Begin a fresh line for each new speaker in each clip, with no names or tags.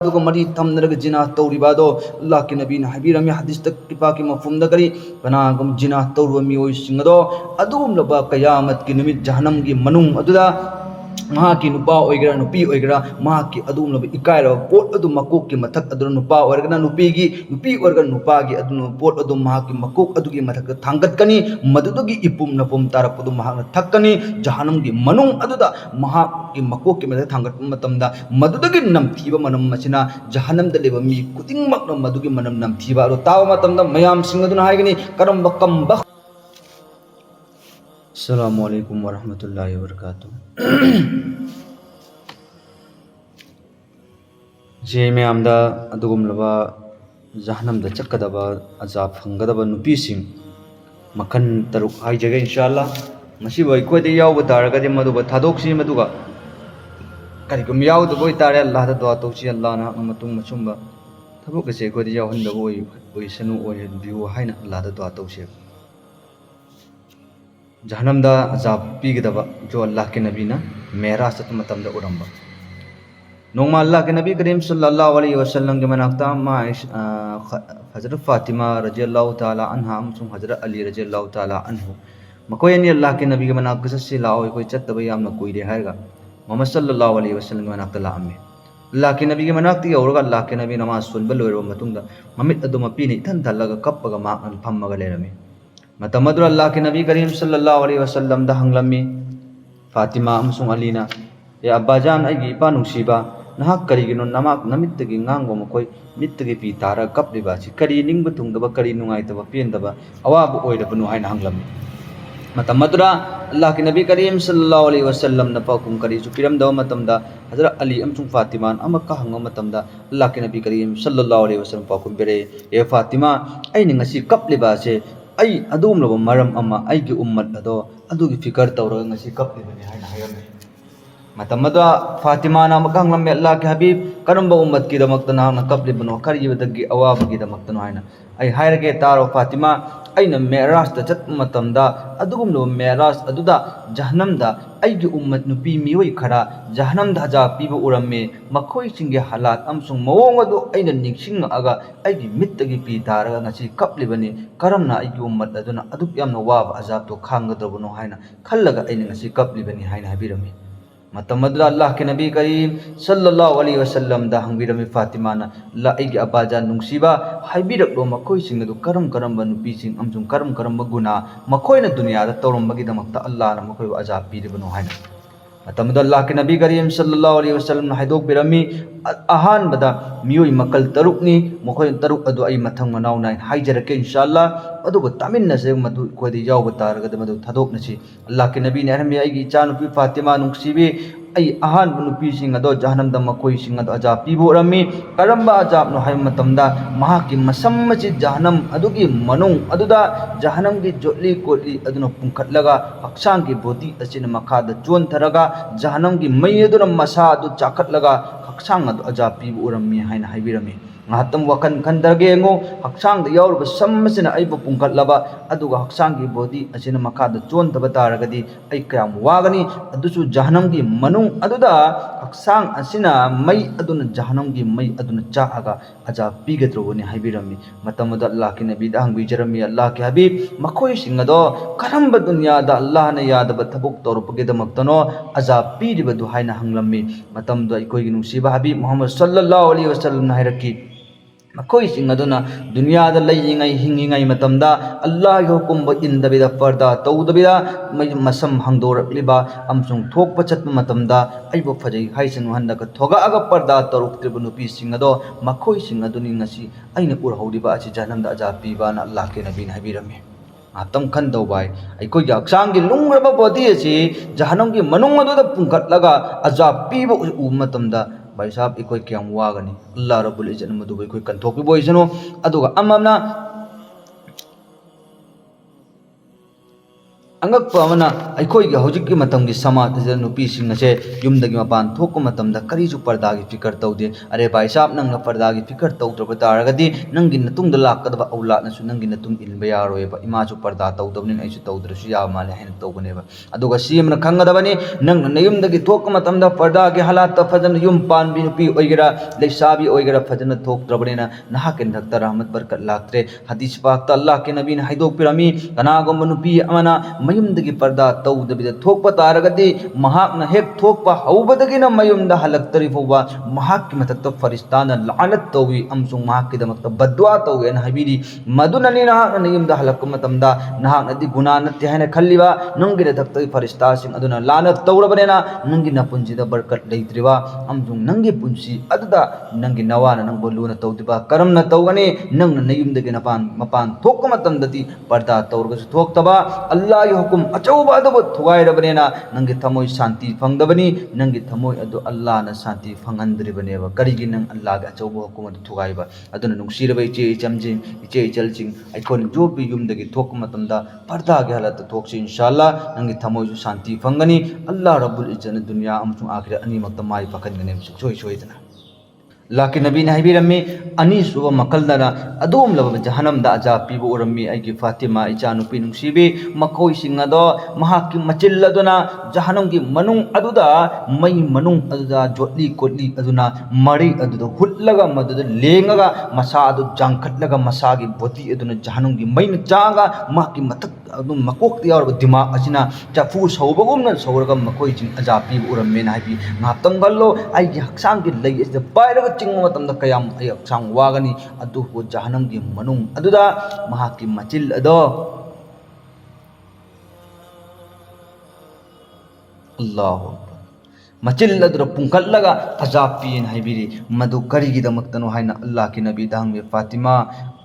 मरी थमनरग जिना तौरीबादो अल्लाह के नबी हाबीरमी हदीस तक किपा की मफहूम करी कनागम जिना तौरब मियोय सिंगदो अदुम लब कयामत की निमित जहन्नम की मनुंग अदुदा की नुपा ओइगरा नुपी ओइगरा की अदुम लब इकायरो पोट अदु मकोक की मथक अदु नुपा ओइगना नुपी ओइगरा नुपा की अदु पोट अदु की मकोक अदु की मथक थांगतकनी मदुदुगी इपुम नपुम तारपदु थक्कनी जहन्नम की मनुंग अदुदा की मकोक की मथक थांगत मतमदा मदुदुगी नमथीबा मनम मसिना जहन्नम द लेबा मी कुदिंगमक मदुगी मनम नमथीबा अदु ताव मतमदा मयाम सिंग अदुना हाइगनी करम बकम बख अस्सलामु अलैकुम वरहमतुल्लाहि वबरकातुहू जे मैमदा अदुगुमलबा जहन्नम द चक्कदबा अजाब फंगदबा नुपीसिंग मखन तरुक हाइजगे इंशाअल्लाह मसी बय कोदे याव तारगदे मदुबा थादोक्सी मदुगा करिगुम याव दबो तारे अल्लाह द दुआ तौसी अल्लाह ना मतुंग मसुंबा थबो कसे कोदे याव हंदबो ओय सनु ओय बिउ हाइना अल्लाह द दुआ तौसी जहन्नम दा अजाब पीगदबा जो अल्लाह के नबी ना मेराज तत मतम दा उरंबा नोमा अल्लाह के नबी करीम सल्लल्लाहु अलैहि वसल्लम के मनाक्ता मा हजरत फातिमा रज़ियल्लाहु ताला अन्हा अमसुं हजरत अली रज़ियल्लाहु ताला अन्हु मकोय नि अल्लाह के नबी के मनाक ससे लाओ कोई चत्तबा यामना कोइरे हायगा मोहम्मद सल्लल्लाहु अलैहि वसल्लम के मनाक्ता लाअमे अल्लाह के नबी के मनाक्ती औरगा अल्लाह के नबी नमाज सुनबा लोइरबा मतुंगदा ममित अदु मपीने इथन थल्लगा कप्पगा माकन फम्मगा लेरमे मतमदुर अल्लाह के नबी करीम सल्लल्लाहु अलैहि वसल्लम दा हंगलमी फातिमा अमसुं अलीना या अब्बाजान आइगी इपा नुसीबा नहा करिगिनो नमाक नमित्तगी ngango मकोय मित्तगी पी तारा कपलिबा छि करि निंग बुथुंगदबा करि नुंगाइतबा पेंदबा अवाब ओइरबनु हाइना हंगलमी मतमदुरा अल्लाह के नबी करीम सल्लल्लाहु अलैहि वसल्लम न पाकुम करी सुपिरम दव मतमदा हजरत अली अमसुं फातिमा अमका हंग मतमदा अल्लाह के नबी करीम सल्लल्लाहु अलैहि वसल्लम पाकुम बेरे ए फातिमा आई निंगसी कपलिबा से आई अदुम लब मरम अमा आईगी उम्मत अदो अदुगी फिकर तौर ngasi कपलिबनि हाइना हायरमे मतमदा फातिमा ना मका हंगलमे अल्लाह के हबीब करंबा उम्मत की दमक्तना ना कपलिबनो करियबदगी अवाबगी दमक्तनो हाइना आई हायरगे तारो फातिमा अइना मेराज द चत मतमदा अदुगुमलो मेराज अदुदा जहन्नम दा आईगी उम्मत नुपी मियोय खरा जहन्नम दा जा पीबो उरमे मखोय सिंगे हालात अमसुं मवोंग अदु अइना निंगसिंग अगा आईगी मित्तगी पी तारगा ngasi कपलिबनि करमना आईगी उम्मत अदुना अदुक यामना वाब अजाब तो खांगदबनो हाइना खल्लगा अइना ngasi कपलिबनि हाइना हाबिरमे मतमदुरा अल्लाह के नबी करीम सल्लल्लाहु अलैहि वसल्लम दा हंगबिरमी फातिमा ना ला आईगी अब्बाजा नुंगसीबा हाइबिरकलो मखोय सिंग अदु करम नुपी सिंग अमसुं करम गुना मखोय ना दुनिया दा तौरमबगी दमक्ता अल्लाह ना मखोय अजाब पीरिबनो हाइना मतमद अल्लाह के नबी करीम सल्लल्लाहु अलैहि वसल्लम ना हाइदोक बिरमी अहान बदा मियोय मकल तरुकनी मखोय तरुक अदु आई मथंग मनाव नाइन हाइजरके इंशाअल्लाह अदुबो तामिन नसे मदु कोदि याव बतारगद मदु थदोक नसी अल्लाह के नबी ने हरमे आईगी इचा नुपी फातिमा नुंगसीबी आई अहान नुपी सिंग अदो जहन्नम द मखोय सिंग अदो अजाब पीबो रमी करंबा अजाब नो हाय मतमदा महा की मसम मची जहन्नम अदुगी मनुंग अदुदा जहन्नम की जोली कोली अदुनो पुंखटलगा हक्सांग की बोदी असिन मखाद चोन थरगा जहन्नम की मई अदुना मसा अदु चाखटलगा हक्सांग अदु अजाब पीबो रमी हायना हाइबिरमी ngatam wakan khandarge ngo haksang da yaur ba sammasina ai ba pungkat laba aduga haksang gi body asina makada chon taba taragadi ai kayam wagani adusu jahannam gi manung aduda haksang asina mai aduna jahannam gi mai aduna cha aga aja pigatroboni haibirami matamada allah ki nabi da hangbi jerami allah ki habib makhoi singado karamba dunya da allah na yada ba thabuk torupage da maktano aja piriba du haina hanglammi matam do ikoi gi nungsiba habib muhammad sallallahu alaihi wasallam na hairaki मखोई सिंग अदुना दुनिया दा लयिंगाई हिंगिंगाई मतमदा अल्लाह की हुकुम ब इंदबिदा पर्दा तौदबिदा मसम हंगदोरक्लिबा अमसुंग थोकप चतप मतमदा आइबो फजै हाइसन हंदक थोगा अग पर्दा तरुक्त्रिब नुपी सिंग अदो मखोई सिंग अदुनि ngasi आइना उरहौदिबा अछि जहन्नम दा अजा पीबाना अल्लाह के नबी ने हाबिरमे आतम खंदौ बाय अइकोई हक्सांग की लुंगरबा बॉडी अछि जहन्नम की मनुंग अदुदा पुंखटलगा अजा पीबो उ मतमदा भाई साहब इकोई क्या वागनी अल्लाह रब्बुल इज्जत मदुबई कोई कंथोकी बोइसनो अदुगा अममना angak pa mana aikoi gi hojik gi matam gi samaj da nupi sing ase yum da gi mapan thok ko matam da kari ju parda gi fikar taude are bai sab nang na parda gi fikar tau tra tar ga di nang gi natung da lak ka da aulad na su nang gi natung il ba ya roi ba ima ju parda tau da ni ai su tau dra su ya ma le hin tau bane ba aduga sim na khang da bani nang na yum da gi thok ko matam da parda gi halat ta fajan yum pan bi nupi oigera leisabi oigera fajan thok tra bane na nah ken dak ta rahmat barkat laktre hadis pak ta allah ke nabi na haidok pirami kana gom nupi amana mayumदगी पर्दा तौदबिदा थोकपा तारगदी महाकना हेक थोकपा हौबदगिना मयुमदा हलक्तरी फोबा महाकि मथक्ता फरिस्ताना लानत तौवी अमसुंग महाकि दमक्ता बद्वा तौवे न हबीरी मदुननी नाहक नयुमदा हलक्क मतमदा नाहक नदी गुना नत्य हैन खल्लिबा नंगि दक्ता फरिस्ता सिंग अदुना लानत तौरबनेना नंगि नपुंजिदा बरकत लेत्रिबा अमसुंग नंगि पुंसी अदुदा नंगि नवाना नंग बोलुना तौदिबा करमना तौगनी नंग नयुमदगी नपान मपान थोकक मतमदती पर्दा तौरगसु थोकतबा अल्लाह हुकुम अचौबा अदब थुगाई रबनेना नंगे थमोय शांति फंगदबनी नंगे थमोय अदु अल्लाह न शांति फंगंद्रिबनेबा करिगी नंग अल्लाह गे अचौबा हुकुम अदु थुगाईबा अदुना नुंगसिरबा इचे इचमजिंग इचे इचलजिंग आइकोन जो भी युमदगी थोक मतमदा पर्दा गे हलत थोकसि इंशाअल्लाह नंगे थमोय जो शांति फंगनी अल्लाह रब्बुल इज्जत दुनिया अमसुं आखिर अनि मक्ता माई पकनगने सोय सोयदना लाके नबी ने हाइबिरम्मी अनि सुब मकलदना अदोम लब जहनम दा अजा पीबो उरम्मी आइगी फातिमा इचा नुपी नुंसीबी मकोई सिंग अदो महाकि मचिल अदुना जहनम की मनुंग अदुदा मई मनुंग अदुदा जोटली कोटली अदुना मरी अदुदा हुट्लगा मदुदा लेंगगा मसा अदु जांखटलगा मसागी बोती अदुना जहनम की मई चागा महाकि मथक अदु मकोक यार दिमाग असिना चफू सौबगुमना सौरगा मकोई जिंग अजा पीबो उरम्मी ना हाइबी ngaptang gallo आइगी हक्सांग की लई इस पायरगा चिंग मतमदा कयाम अयक्सांग वागनी अदु को जहनम की मनुंग अदुदा महाकि मचिल अदो अल्लाह मचिल अदुर पुंकलगा अजाब पीन हाइबिरी मदु करिगी दमक्तनो हाइना अल्लाह की नबी दांग में फातिमा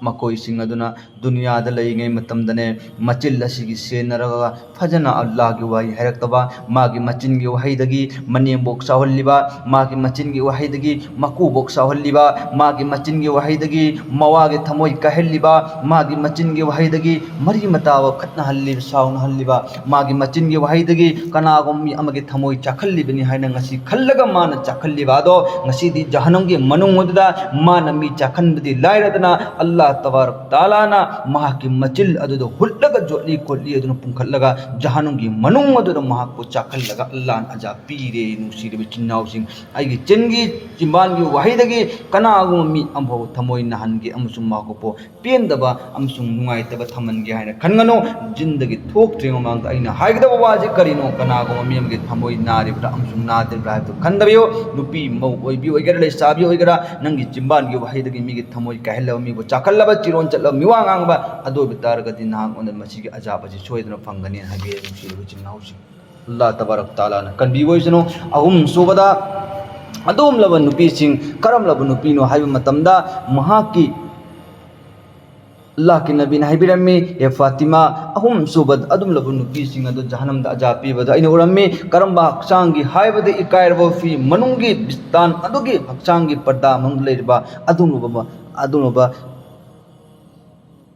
मकोई सिंग अदुना दुनिया द लईगे मतमदने मचिल असिगी सेनरगा फजना अल्लाह की वाही हैरक्तबा मागी मचिन की वहीदगी मने बोक सावल्लिबा मागी मचिन की वहीदगी मकू बोक सावल्लिबा मागी मचिन की वहीदगी मवागे थमोई कहल्लिबा मागी मचिन की वहीदगी मरी मताव खतना हल्लिब साउन हल्लिबा मागी मचिन की वहीदगी कनागोम मी अमगे थमोई चाखल्लिबनी हाइना ngasi खल्लगा मान चाखल्लिबा दो ngasi दी जहनम की मनुंग उददा मान मी चाखनबदी लाइरदना अल्लाह तबारक ताला ना महाकि मचिल अदुदो हुल्लगा जोली कोली अदुनो पुंखल्लगा जहनुम की मनुंग अदुदो महाकु चाखल्लगा अल्लाह अजा पीरे नुसिरे चिन्नाव सिंग आइगी चिनगी चिंबान की वाहिदगी कनागु मी अम्भो थमोय नहनगी अमसुम माको पेंदबा अमसुम नुंगाइतबा थमनगी हाइना खनगनो जिंदगी थोक्त्रिंग मांग आइना हाइगदबा वाजे करिनो कनागु मी अमगे थमोय नारिब्रा अमसुम नादिब्रा हाइतो खंदबियो नुपी मौ ओइबी ओइगरा लेसाबी ओइगरा नंगी चिंबान की वाहिदगी मीगे थमोय कहल्लबा मीबो चाखल लब चिरोन चल मिवांग अदो बितारगदी नांग ओन मसीगे अजाब अजी सोयदन फंगनी हाबी नुसिरबो चिन्नाउसि अल्लाह तबारक ताला न कनबीबोइसनो अहुम सुबदा अदोम लब नुपी सिंग करम लब नुपीनो हाइबा मतमदा महाकी अल्लाह की नबी ने हाइबिरम्मी ए फातिमा अहुम सुबद अदुम लब नुपी सिंग अदो जहनम दा अजा पीबदा आइना उरम्मी करम्बा हक्सांगी हाइबदे इकायरबो फी मनुंगी बिस्तान अदोगी हक्सांगी पर्दा मंग लेरबा अदुम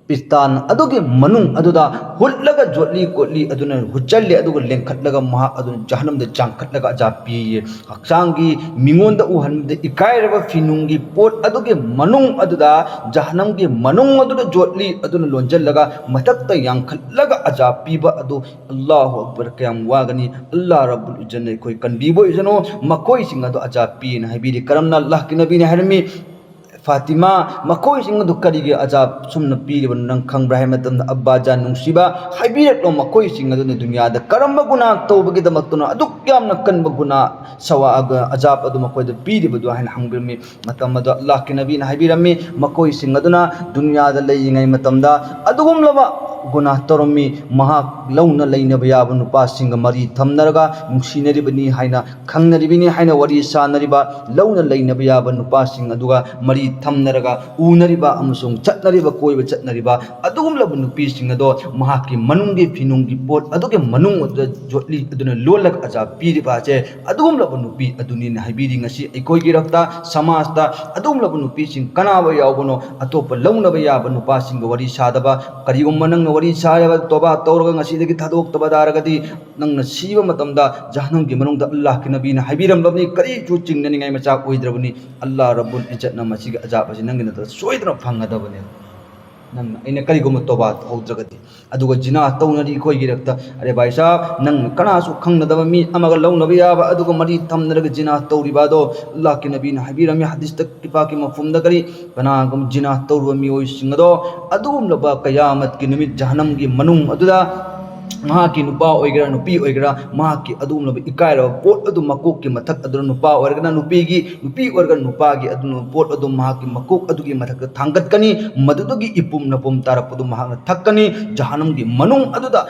पिस्तान अदुगे मनुंग अदुदा हुल्लगा जोली कोली अदुना हुचल्ले अदुगा लेंखटलगा महा अदुना जहनम दे चांखटलगा अजा पीये हक्सांगी मिंगोंदा उहनदे इकायरबा फिनुंगी पोट अदुगे मनुंग अदुदा जहनम के मनुंग अदुना जोली अदुना लोंजलगा मथक्ता यांखटलगा अजा पीबा अदु अल्लाहु अकबर कयाम वागनी अल्लाह रब्बुल इज्जत ने कोई कनबीबो इजनो मकोई सिंग अदु अजा पीन हाइबिरी करमना अल्लाह की नबी ने हरमी फातिमा मकोई सिंग दु करिगे अजाब सुमन पीरिब नंग खंग्ब्रा है मतम अब्बा जान नुंसिबा हाइबिरक लो मकोई सिंग अदु दुनिया द करम गुना तौबगे दमक्तनो अदु याम न कन गुना सवा अजाब अदु मकोई द पीरिब दु हाइन हंगबिरमी मतम द अल्लाह के नबी ने हाइबिरमी मकोई सिंग अदुना दुनिया द लेयिंगै मतम दा अदुगुम लबा गुना तोरमी महा लौना लेनब याब नुपा सिंग मरी थमनरगा नुंसिनरिबनी हाइना खंगनरिबिनी हाइना वरी सानरिबा लौना लेनब याब नुपा सिंग अदुगा मरी थमनरगा उनरिबा अमसुंग चटनरिबा कोइबा चटनरिबा अदुगुम लब नुपी सिंग अदो महाकी मनुंगी फिनुंगी पोट अदुगे मनुंग जोटली अदुना लोलक अजा पीरिबा जे अदुगुम लब नुपी अदुनी हाइबिरि ngasi अइकोइगी रक्ता समाजता अदुगुम लब नुपी सिंग कनाबा यावबनो अतोप लौनबा याब नुपा सिंग वरी सादबा करिगुम मनंग वरी सारेबा तौबा तौरगा ngasi थादोक तबा दारगदी नंगना सीबा मतमदा जहन्नम की मनुंगदा अल्लाह के नबी ना हाइबिरमबनी करी चु चिंगननिंगाई मचा ओइद्रबनी अल्लाह रब्बुल इज्जत ना मसी अजाब असी नंगिना सोइद्र फंगदबने नंग अने करीगुम तौबा हौद्रगदी अदुगा जिना तौनरी खोइगी रक्ता अरे भाई साहब नंग कनासु खंगनदब मी अमगा लौनबा याबा अदुगा मरी थमनरगा जिना तौरिबादो अल्लाह के नबी ना हाइबिरमी हदीस तक किपा की मफहुम द करी कनागुम जिना तौरबा मी ओइ सिंगदो अदुम लबा कयामत की निमित जहन्नम की मनुंग अदुदा की नुपा ओइगरा नुपी ओइगरा की अदुम लब इकायरा पोट अदु मकोक की मथक अदु नुपा ओइगना नुपी ओइगरा नुपा की अदु पोट अदु की मकोक अदु की मथक थांगतकनी मदुदुगी इपुम नपुम तारपदु थक्कनी जहन्नम की मनुंग अदुदा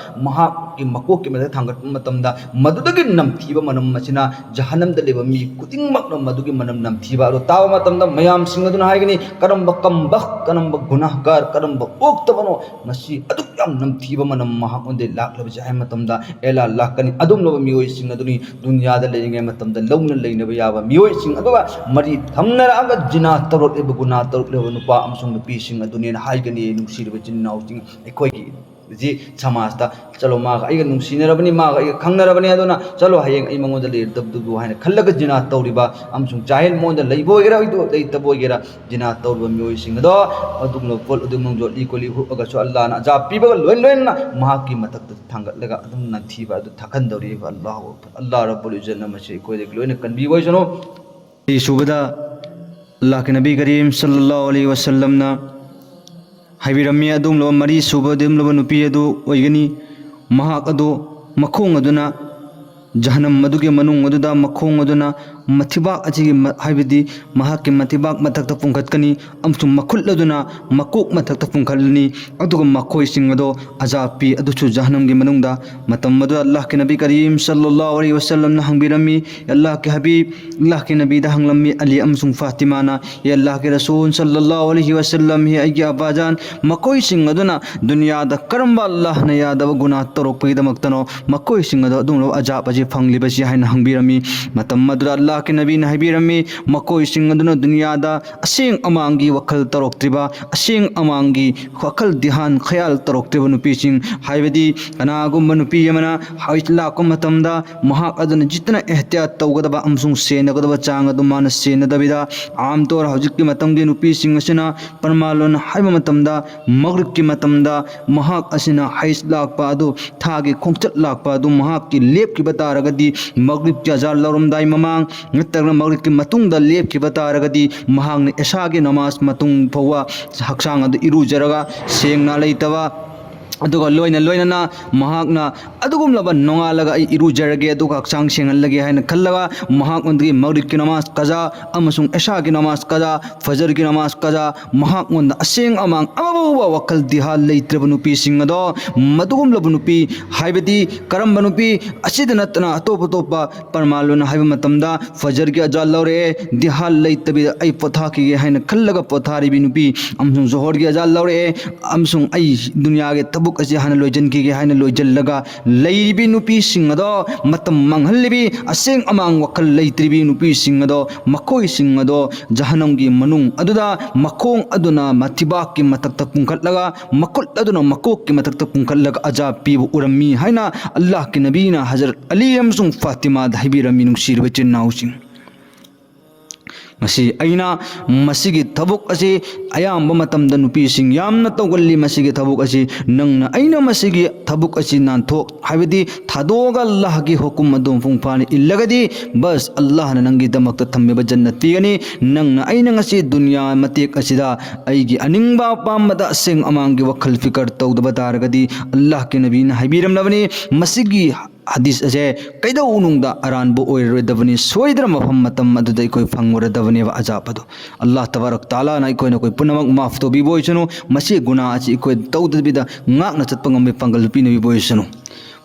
की मकोक की मथक थांगत मतमदा मदुदुगी नमथीबा मनम मसिना जहन्नम द लेबा मी कुदिंगमक मदुगी मनम नमथीबा अदु ताव मतमदा मयाम सिंग अदुना हाइगनी करम्ब कम्बख करम्ब गुनाहगार करम्ब ओक्तबनो मसी अदु याम नमथीबा मनम महाउंदे लाख एला लाकनी अदुम लब मियोय सिंग अदुनी दुनिया द लेंगे मतमदा लौन लेनब याबा मियोय सिंग अदुगा मरी थमनरागा जिना तरोत एब गुना तरोत लेब नुपा अमसुंग नुपी सिंग अदुनी हाइगनी नुसिरब चिन्नाउ सिंग एखोयगी जी समाजता चलो मागा आई नुसिनरबनी मागा आई खंगनरबनी अदुना चलो हयेंग आई मंगोद लेरदबदुगु हायना खल्लगा जिना तौरिबा अमसुंग जाहिल मोंद लेबोगेरा इदो लेतबोगेरा जिना तौरबा मियोय सिंग दो अदुगनो पोल अदुमंग जो लिकोली हुगा सो अल्लाह ना जा पीबगा लोइन लोइन ना महाकी मतक थांगतलगा अदुम ना थीबा अदु थखनदौरी अल्लाह रब्बुल इज्जत नमसे कोइ लोइन कनबी वइसनो सुबदा अल्लाह के नबी करीम सल्लल्लाहु अलैहि वसल्लम ना हाइबिरमी अदुम लो मरी सुबह दिम लो नुपी अदु ओइगनी महाक अदु मखोंग अदुना जहन्नम मदुगे मनुंग अदुदा मखोंग अदुना मथिबाक अचिगी हाइबिदी महाके मथिबाक मथक्ता पुंखतकनी अमसुम मखुल अदुना मकोक मथक्ता पुंखलनी अदुगा मखोय सिंग अदो अजाब पी अदुचु जहन्नम गे मनुंगदा मतम मदु अल्लाह के नबी करीम सल्लल्लाहु अलैहि वसल्लम ना हंगबिरमी अल्लाह के हबीब अल्लाह के नबी दा हंगलमी अली अमसुम फातिमा ना ये अल्लाह के रसूल सल्लल्लाहु अलैहि वसल्लम हे अय्या अबाजान मकोय सिंग अदुना दुनिया दा करम्बा अल्लाह ने यादव गुना तरोक पैदमक्तनो मकोय सिंग अदो अदुम अजाब अजी फंगलिबसी हायना हंगबिरमी मतम मदु अल्लाह के नबी ने हाइबिरमी मकोय सिंग अदुना दुनिया दा असेंग अमांगी वखल तरोक्त्रिबा असेंग अमांगी वखल ध्यान ख्याल तरोक्त्रिबा नुपी सिंग हाइबदी कनागुम नुपी यमना हाइतला को मतमदा महाक अदुना जितना एहतियात तौगदबा अमसुंग सेनगदबा चांग अदु मान सेनदबिदा आम तौर हौजिक की मतमगे नुपी सिंग असिना परमालोन हाइबा मतमदा मगरिब की मतमदा महाक असिना हाइस लाकपा अदु थागे खोंचत लाकपा अदु महाक की लेप की बतारगदी मगरिब की अजार लौरमदाई ममांग नत्तगना मगरिब की मतुंगदा लेप की बतारगदी महाक ने एशागे नमाज मतुंग फौवा हक्सांग अदु इरुजरगा सेंगना लेतबा अदुगा लोइना लोइना महाकना अदुगुमलबा नोंगालगा आई इरुजरगे अदुगा हक्सांग सेंगलगे हायना खल्लगा महाक उनदगी मगरिब की नमाज कजा अमसुंग एशा की नमाज कजा फजर की नमाज कजा महाक उनदा असेंग अमांग अमबुबा वखल दिहा लेत्रब नुपी सिंगदो मदुगुमलब नुपी हाइबदी करम नुपी असिद नतना अतोप अतोपा परमालोन हाइब मतमदा फजर की अजा लौरे दिहा लेतबी आई पोथा की हायना खल्लगा पोथारी बि नुपी अमसुंग जोहर की अजा लौरे अमसुंग आई दुनिया के तबुक असे हाना लोइजन की हाना लोइजलगा लैरिबी नुपी सिंगदो मतम मंगहल्लिबी असेंग अमांग वखल लैत्रिबी नुपी सिंगदो मखोय सिंगदो जहन्नम की मनुंग अदुदा मखोंग अदुना मथिबाक की मतक पुंखलगा मकुल अदुना मकोक की मतक पुंखलगा अजाब पीबु उरम्मी हायना अल्लाह के नबी ना हजरत अली अमसुंग फातिमा हाइबिरमी नुसिरबे चिन्नाउसिंग मसी अइना मसीगी थबुक असी अयाम मतमदा नुपीसिंग यामना तौगल्ली मसीगी थबुक असी नंगना अइना मसीगी थबुक असी नानथोक हाइबदी थादोगा अल्लाह की हुकुम अदुम फुंगफानी इल्लगदी बस अल्लाह ना नंगी दमकता थम्मेबा जन्नत पीगनी नंगना अइना ngasi दुनिया मतेक असिदा अइगी अनिंगबा पामदा असेंग अमांगी वखल फिकर तौदबा तारगदी अल्लाह के नबी ना हाइबिरमनबनी मसीगी हदीस अजे कैदो उनुंगदा अरानबो ओइरदबनी सोइद्र मफम मतम अदुदै कोइ फंगरदबनी वा अजाब अदु अल्लाह तबारक ताला ना कोइ न कोइ पुनमक माफ तो बिबोइसनु मसी गुना अची कोइ तौदबिदा ngakna chatpangam me pangal pi ne बिबोइसनु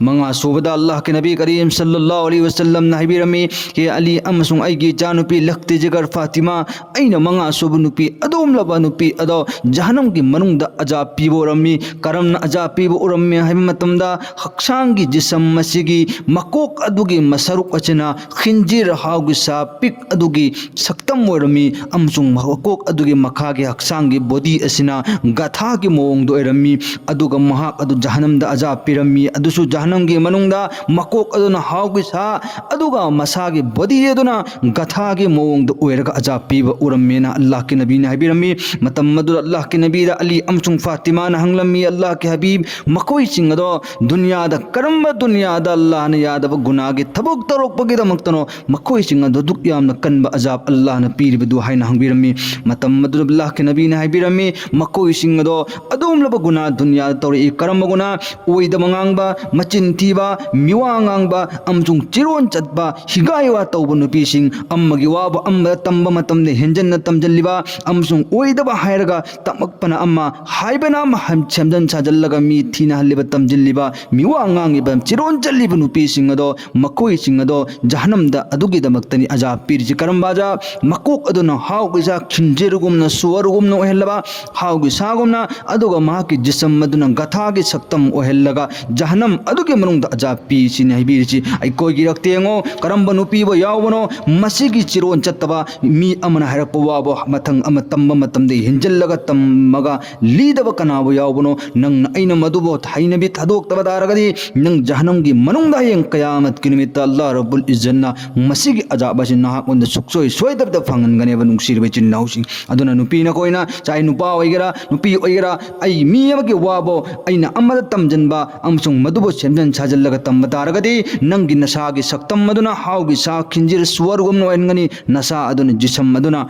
मंगा सूबदा अल्लाह के नबी करीम सल्लल्लाहु अलैहि वसल्लम ने हाइबिरमी के अली अमसुंग आइगी जानुपी लखती जिगर फातिमा अइना मंगा सूब नुपी अदोम लबा नुपी अदो जहन्नम की मनुंगदा अजाब पीबोरमी करमना अजाब पीबो उरमी हाइब मतमदा हक्सांगी जिसम मसिगी मकोक अदुगी मसरुक अचना खिंजिर हाउगी सा पिक अदुगी सक्तम ओरमी अमसुंग मकोक अदुगी मखागी हक्सांगी बॉडी असिना गथा की मोंग दो एरमी अदुगा महाक अदु जहन्नमदा अजाब पीरमी अदुसु जहन्नम की मनुंगदा मकोक अदुना हाउगी सा अदुगा मसागी बॉडी अदुना गथा की मोंग दो ओरगा अजाब पीब उरमीना अल्लाह के नबी ने हाइबिरमी मतम मदु अल्लाह के नबी अली अमसुंग फातिमा ने हंगलमी अल्लाह के हबीब मकोई सिंगदो दुनिया दा करम दुनिया दा अल्लाह ने यादव गुनाह की थबुक तरोक पगी दमक्तनो मकोई सिंगदो दुक याम कनब अजाब अल्लाह ने पीरबदु हाइना हंगबिरमी मतम मदु अल्लाह के नबी ने हाइबिरमी मकोई सिंगदो अदुम लब गुनाह दुनिया तौरी करम गुनाह ओइद मंगांगबा मचिन थीबा मिवांगांगबा अमजुंग चिरोन चतबा हिगायवा तौब नुपीसिंग अम्मगी वाब अम्म तंब मतमने हेंजन तमजल्लिबा अमजुंग ओइदबा हायरगा तमकपना अम्मा हाइबना हम छमजन साजल्लगा मी थीना हल्लिबा तमजिल्लिबा मिवांगांगिबा चिरोन चल्लिबा नुपीसिंग अदो मकोई सिंग अदो जहन्नमदा अदुगी दमक्तनी अजाब पीरजि करमबाजा मकोक अदुना हाउगिसा खिंजिरगुमना सुवरगुमना ओहेल्लबा हाउगी सागुमना अदुगा माकी जिसम मदुना गथागी सक्तम ओहेल्लगा जहन्नम अदुगी मनुंगदा अजाब पीसिनि हाइबिरजि आई कोइगी रक्तेंगो करम्बा नुपीबो यावबनो मसिगी चिरोन चत्तबा मी अमना हायरपो वाबो मथंग अम तंब मतमदे हिंजल्लगा तम्मगा लीदबा कनाबो यावबनो नंग अइना मदुबो थाइनबि थादोक्तबा दारगदि नंग जहन्नम की मनुंगदा यंग कयामत की निमित्त अल्लाह रब्बुल इज्जतना मसिगी अजाब असिन नाहक उन सुक्सोय सोयदबदा फंगनगनेबा नुंगसिरबे चिन्नाउसिं अदुना नुपीना कोइना चाहे नुपा ओइगेरा नुपी ओइगेरा आई मी अमगे वाबो अइना अमदा तमजनबा अमसुंग मदुबो सेमजन साजल्लगा तम्बा तारगदि नंगी नसागी सक्तम मदुना हाउगी सा खिंजिर स्वर्गम नोएनगनी नसा अदुना जिसम मदुना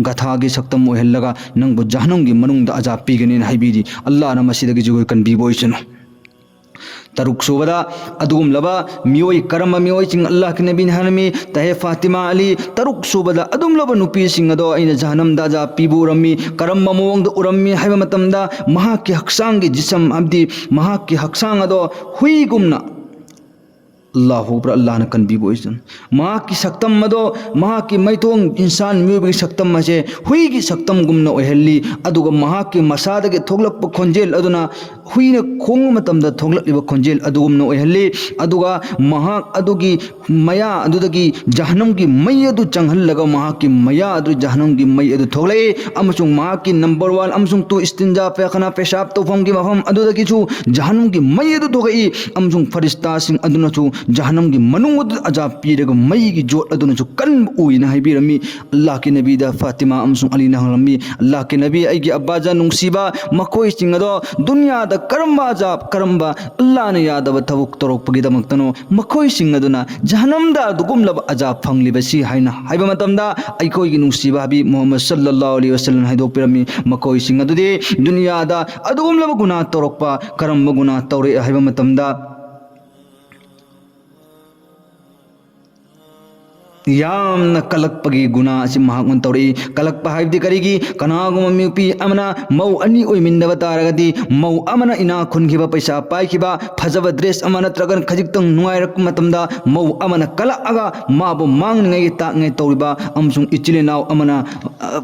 गथागी सक्तम ओहेल्लगा नंगबो जहन्नम की मनुंगदा अजाब पीगने हाइबिरी अल्लाह न मसिदगी जुगोय कनबीबोइसनो तरुक सूबदा अदुम लबा मियोई करम मियोई चिंग अल्लाह के नबी हनमी तहे फातिमा अली तरुक सूबदा अदुम लबा नुपी सिंग अदो अइन जहन्नम दा जा पीबु रमी करम मोंग उरमी हाइबा मतमदा महा की हक्सांग की जिसम अब्दी महा की हक्सांग अदो हुई गुमना अल्लाह अल्लाह न कनबी बोइसन माँ की सक्तम मदो माँ की मैथोंग इंसान म्यूबी सक्तम मसे हुई की सक्तम गुमना ओहेल्ली अदुगा माँ की मसाद के थोगलप खोंजेल अदुना हुई ने खोंग मतमदा थोगलप खोंजेल अदुगुमना ओहेल्ली अदुगा माँ अदुगी मया अदुदगी जहन्नम की मई अदु चंगहल्लगा माँ की मया अदु जहन्नम की मई अदु थोगले अमसुंग माँ की नंबर 1 अमसुंग तु इस्तिंजा पैखाना पेशाब तौफम की मफम अदुदगी छु जहन्नम की मई अदु थोगई अमसुंग फरिश्ता सिंह अदुना छु जहन्नम की मनुंग अजाब पीरग मई की जोत अदुन कन उइना हाइबिरमी अल्लाह के नबी दा फातिमा अमसुंग अली नहलमी अल्लाह के नबी अगी अब्बाजा नुंगसीबा मकोई सिंगदो दुनिया दा करम्बा अजाब करम्बा अल्लाह ने यादव थबुक तरोक पगिदमक्तनो मकोई सिंगदुना जहन्नम दा दुगुमलब अजाब फंगलिबसी हाइना हाइबा मतमदा अइकोई की नुंगसीबा हबी मोहम्मद सल्लल्लाहु अलैहि वसल्लम हाइदो पिरमी मकोई सिंगदुदे दुनिया दा अदुगुमलब गुनाह तरोकपा करम्बा गुनाह तौरे हाइबा मतमदा यामना कलकपगी गुना असि महागुन तौरी कलकप हाइबदि करिगी कनागुम मिपी अमना मौ अनि ओइमिन्दब तारगदि मौ अमना इना खुनखिबा पैसा पाइखिबा फजब ड्रेस अमना त्रगन खजिक्तंग नुआइरक मतमदा मौ अमना कलअगा माबो मांगनgai तांगै तौरिबा अमसुंग इचिलेनाव अमना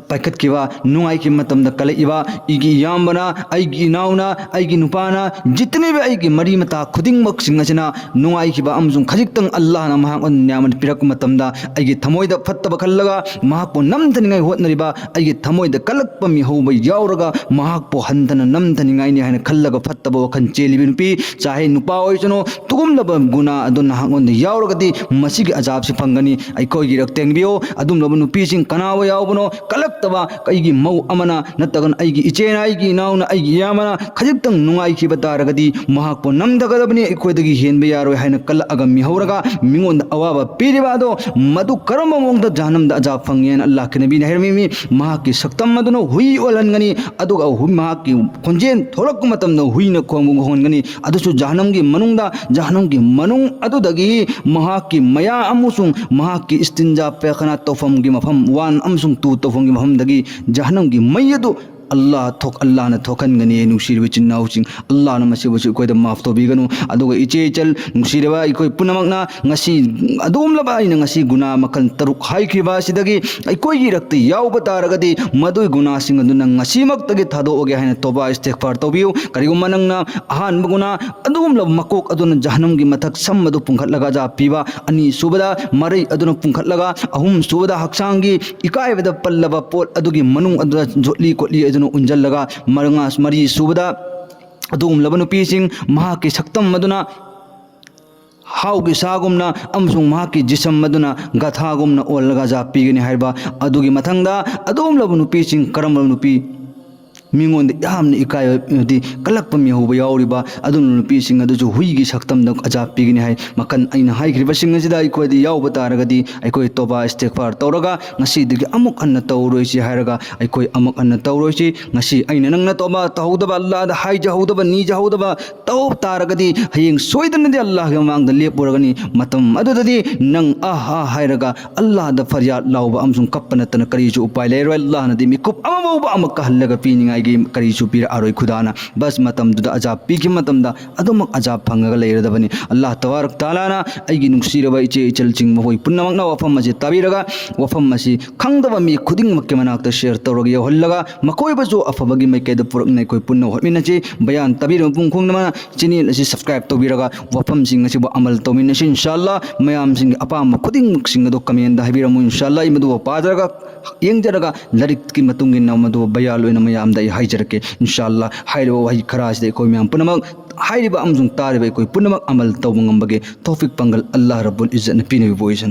पाइखतखिबा नुआइखि मतमदा कलइबा इगी यामबना आइगी नाउना आइगी नुपाना जितने भी आइगी मरी मता खुदिंगमक सिंगसिना नुआइखिबा अमसुंग खजिक्तंग अल्लाह ना महागुन न्यामन पिरक मतमदा अगी थमोइद फत्तब खल्लगा महाकपो नमथनिंगाई होतनरिबा अगी थमोइद कलकप मिहौबा यावरगा महाकपो हंथन नमथनिंगाई नि हाइन खल्लगा फत्तब वखन चेलिबि नुपी चाहे नुपा ओइसनो तुगुमलब गुना अदुन हांगोन यावरगदि मसिगी अजाब से फंगनी अइकोगी रक्तेंगबियो अदुमलब नुपीसिंग कनाव यावबनो कलक्तबा कइगी मौ अमना नतगन अइगी इचेना अइगी नाउना अइगी यामना खजिक्तंग नुंगाइखि बतारगदि महाकपो नमदगदबनि अइकोइदगी हेनबे यारोय हाइन कलअगा मिहौरगा मिंगोन अवाबा पीरिबादो मधु करम मोंग जहन्नम दा अजाब फंगेन अल्लाह के नबी नहरमी महा की सक्तम मदुनो हुई ओलनगनी अदुगा हुई महा की खोंजेन थोलक मतम न हुई न खोंगु होनगनी अदुसु जहन्नम की मनुंग दा जहन्नम की मनुंग अदुदगी महा की मया अमुसुंग महा की इस्तिंजा पैखाना तोफम की मफम 1 अमसुंग 2 तोफम की मफम दगी जहन्नम की मयदु अल्लाह ने थोखनगनी नुसीरब चिन्नाउचिंग अल्लाह न मसिबुसु कोइदा माफ तोबिगनु अदुगा इचे इचल नुसीरबा इकोइ पुनमकना ngasi adumlaba ina ngasi guna makal taruk haikriba sidagi aikoigi rakti yauba taragadi madui guna sing aduna ngasi maktagi thado oge haina toba istighfar tobiu karigumma nangna ahan guna adumlab makok aduna jahannam gi mathak sammadu pungkhatlaga ja piba ani subada marai aduna pungkhatlaga ahum subada haksangi ikaibada pallaba pot adugi manung aduna jotli kotli aduna unjallaga marangas mari subada adumlaba nupising mahaki saktam maduna हाउगी सागुमना अमसुंग महाकी जिसम मदुना गथागुमना ओलगा जा पीगनी हाइबा अदुगी मथंगदा अदुम लबु नुपी सिंग करम नुपी मिंगोंद यामन इकायदि कलक्प मिहुबा याउरिबा अदुन नुपी सिंग अदुजु हुइगी सक्तम the अजा पीगनी high मकन अइना हाइग्रिबा सिंग जिदा इकोदि याउबा तारगदि अइकोइ तोबा इस्तिगफार तौरगा ngasi digi amuk anna tauroisi hairaga aikoi amuk anna tauroisi ngasi aina nangna toba tahudaba allah da hai jahudaba ni jahudaba tau taragadi hayeng soidana de allah ga mangda lepuragani matam adudadi nang aha hairaga allah da faryat lauba amsung kappana tan kari ju upai leiro allah na di mikup amawba amak hallaga piningai gi kari ju pir aroi khudana bas matam duda ajab pi ki matam da adumak ajab phangaga leiradabani allah tabarak taala na aigi nungsiraba iche ichal ching mohoi punnamak na wafam maje tabiraga wafam masi khangdaba mi khuding makke manakta share tawrag ye hollaga makoi bajo afabagi maike da purak nai koi punna hotmina che bayan tabir pung khung na chini asi subscribe tawbiraga wafam sing asi bo amal tawmina sin inshallah mayam sing apam khuding sing do comment da habiramu inshallah imadu padraga yengjaraga larik ki matungin na madu bayal oina mayam da haijarake inshallah hairo wahi kharas de koi mayam punamak hairiba amjung tariba koi punamak amal tawngam bage tawfik pangal allah rabbul izzat na pinawi voice